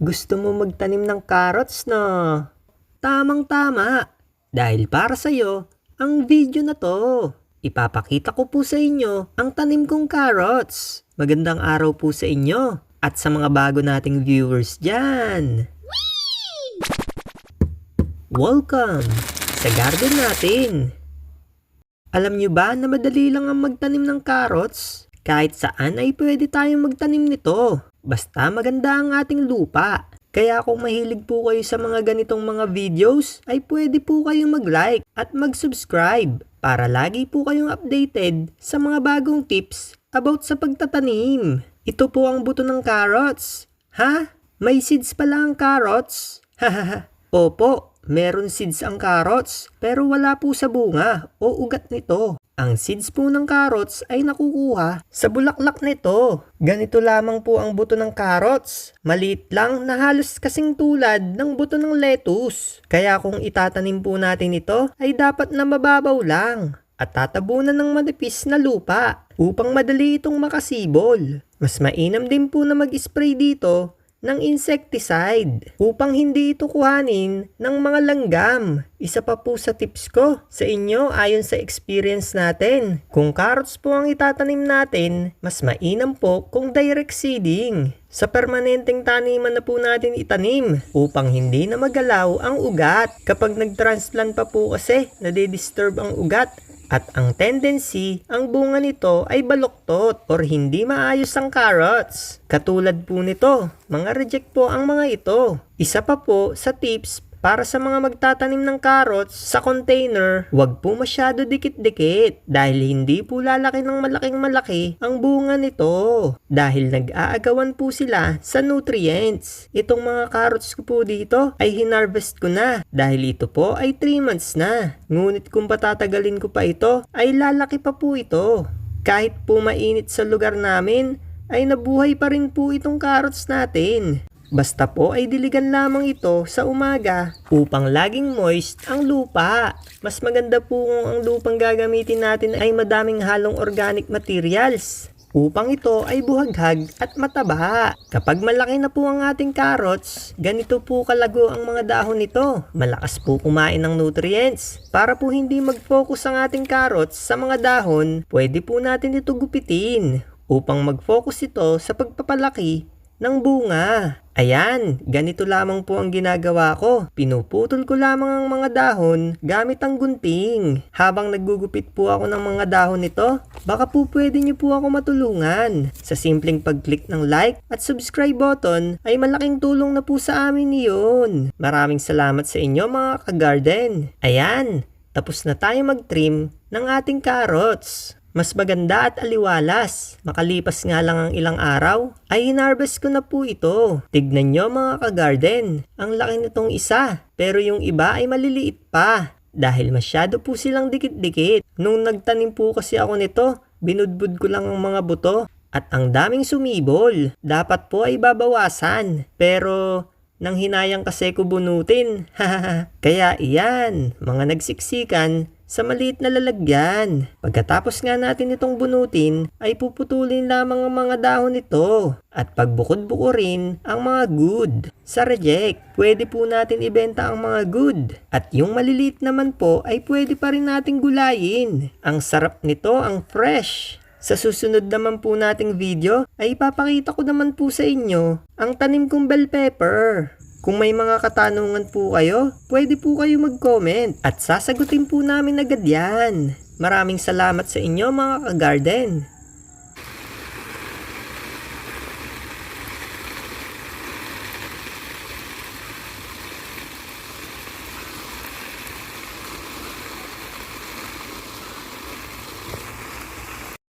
Gusto mo magtanim ng carrots na? Tamang-tama. Dahil para sa'yo, ang video na to. Ipapakita ko po sa inyo ang tanim kong carrots. Magandang araw po sa inyo at sa mga bago nating viewers dyan. Welcome sa garden natin. Alam nyo ba na madali lang ang magtanim ng carrots? Kahit saan ay pwede tayong magtanim nito. Basta maganda ang ating lupa. Kaya kung mahilig po kayo sa mga ganitong mga videos, ay pwede po kayong mag-like at mag-subscribe para lagi po kayong updated sa mga bagong tips about sa pagtatanim. Ito po ang buto ng carrots. Ha? May seeds pala ang carrots? Hahaha. Opo, meron seeds ang carrots pero wala po sa bunga o ugat nito. Ang seeds po ng carrots ay nakukuha sa bulaklak nito. Ganito lamang po ang buto ng carrots. Maliit lang na halos kasing tulad ng buto ng lettuce. Kaya kung itatanim po natin ito ay dapat na mababaw lang at tatabunan ng manipis na lupa upang madali itong makasibol. Mas mainam din po na mag-spray dito ng insecticide upang hindi ito kuhanin ng mga langgam. Isa pa po sa tips ko sa inyo ayon sa experience natin. Kung carrots po ang itatanim natin, mas mainam po kung direct seeding. Sa permanenteng taniman na po natin itanim upang hindi na magalaw ang ugat. Kapag nag-transplant pa po kasi, nade-disturb ang ugat. At ang tendency, ang bunga nito ay baluktot or hindi maayos ang carrots. Katulad po nito, mga reject po ang mga ito. Isa pa po sa tips para sa mga magtatanim ng carrots sa container, huwag po masyado dikit-dikit dahil hindi po lalaki ng malaking malaki ang bunga nito dahil nag-aagawan po sila sa nutrients. Itong mga carrots ko po dito ay hinarvest ko na dahil ito po ay 3 months na. Ngunit kung patatagalin ko pa ito ay lalaki pa po ito. Kahit po mainit sa lugar namin ay nabuhay pa rin po itong carrots natin. Basta po ay diligan lamang ito sa umaga upang laging moist ang lupa. Mas maganda po kung ang lupang gagamitin natin ay madaming halong organic materials upang ito ay buhaghag at mataba. Kapag malaki na po ang ating carrots, ganito po kalago ang mga dahon nito. Malakas po kumain ng nutrients. Para po hindi mag-focus ang ating carrots sa mga dahon, pwede po natin ito gupitin upang mag-focus ito sa pagpapalaki ng bunga. Ayan, ganito lamang po ang ginagawa ko. Pinuputol ko lamang ang mga dahon gamit ang gunting. Habang naggugupit po ako ng mga dahon nito, baka po pwede niyo po ako matulungan. Sa simpleng pag-click ng like at subscribe button ay malaking tulong na po sa amin iyon. Maraming salamat sa inyo mga ka-garden. Ayan, tapos na tayo mag-trim ng ating carrots. Mas maganda at aliwalas. Makalipas nga lang ang ilang araw, ay hinarvest ko na po ito. Tignan nyo mga ka-garden, ang laki nitong isa. Pero yung iba ay maliliit pa. Dahil masyado po silang dikit-dikit. Nung nagtanim po kasi ako nito, binudbud ko lang ang mga buto. At ang daming sumibol. Dapat po ay babawasan. Pero nang hinayang kasi ko bunutin. Kaya iyan, mga nagsiksikan sa maliit na lalagyan. Pagkatapos nga natin itong bunutin, ay puputulin lamang ang mga dahon nito. At pagbukod-bukurin ang mga good. Sa reject, pwede po natin ibenta ang mga good. At yung maliliit naman po ay pwede pa rin nating gulayin. Ang sarap nito, ang fresh. Sa susunod naman po nating video ay ipapakita ko naman po sa inyo ang tanim kong bell pepper. Kung may mga katanungan po kayo, pwede po kayo mag-comment at sasagutin po namin agad yan. Maraming salamat sa inyo mga ka-garden.